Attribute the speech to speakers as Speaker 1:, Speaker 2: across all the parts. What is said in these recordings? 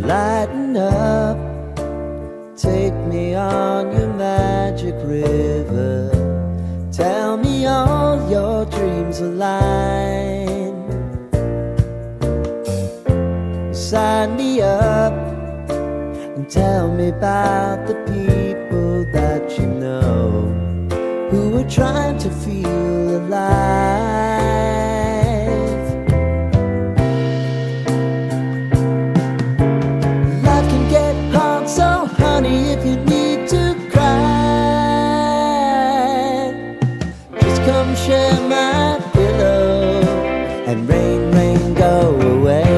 Speaker 1: Lighten up, take me on your magic river. Tell me all your dreams align. Sign me up and tell me about the people that you know who are trying to feel alive. Life can get hard, so honey, if you need to cry, just come share my pillow and rain, rain, go away.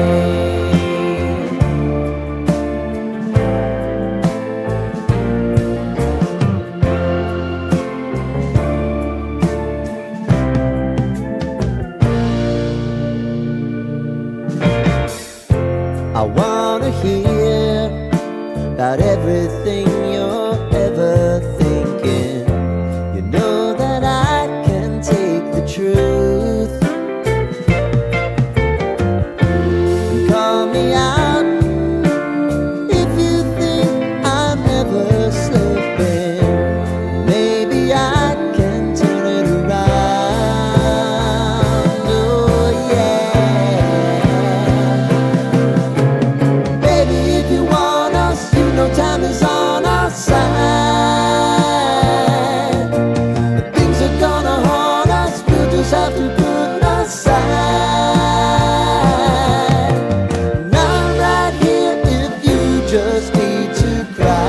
Speaker 1: I wanna hear about everything you're ever thinking. You know that I can take the truth. And call me out if you think I'm ever slipping. Maybe I can turn it around. Oh yeah. Time is on our side. Things are gonna haunt us, we'll just have to put aside. And I'm right here if you just need to cry.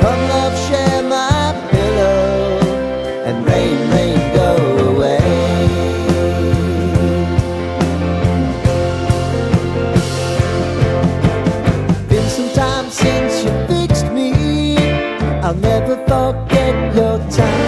Speaker 1: Come love, share my pillow and rain, rain, go away. Since you fixed me, I'll never forget your time.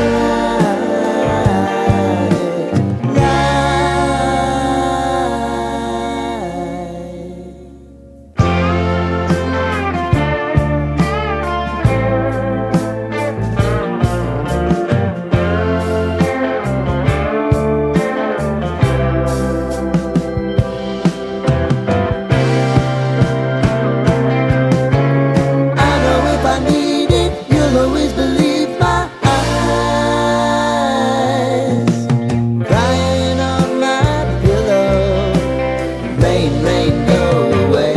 Speaker 1: Rain, rain, go away.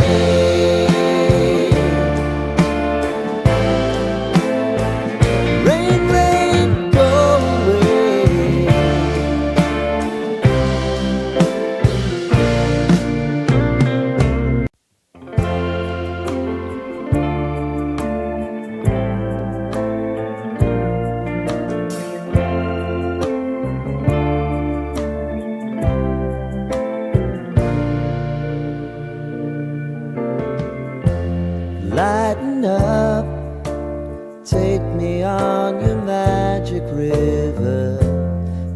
Speaker 1: Rain, rain, go away. Lighten up, take me on your magic river.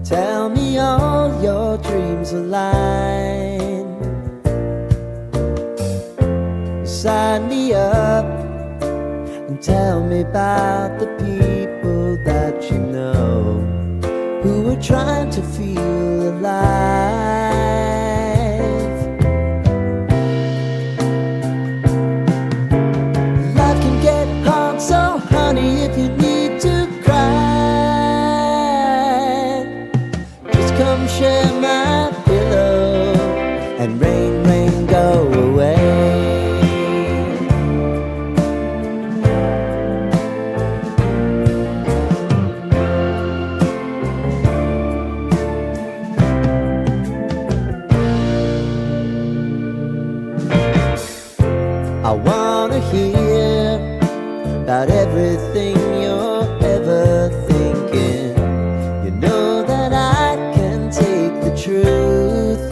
Speaker 1: Tell me all your dreams align. Sign me up and tell me about the people that you know who are trying to feel alive. So honey, if you need to cry, just come share my pillow and rain, rain, go away. I wanna hear about everything you're ever thinking. You know that I can take the truth.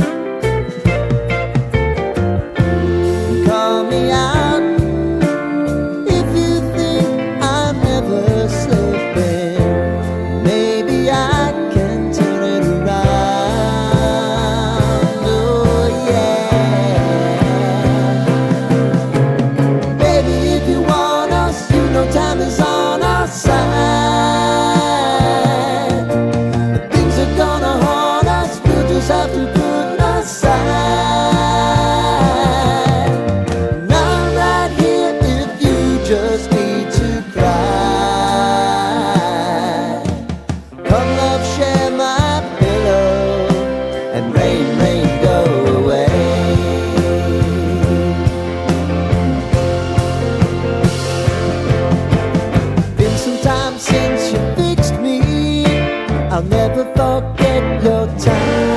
Speaker 1: And call me out if you think I'm ever slipping. Maybe I can turn it around. Oh yeah. rain go away. Been some time since you fixed me. I'll never forget your time.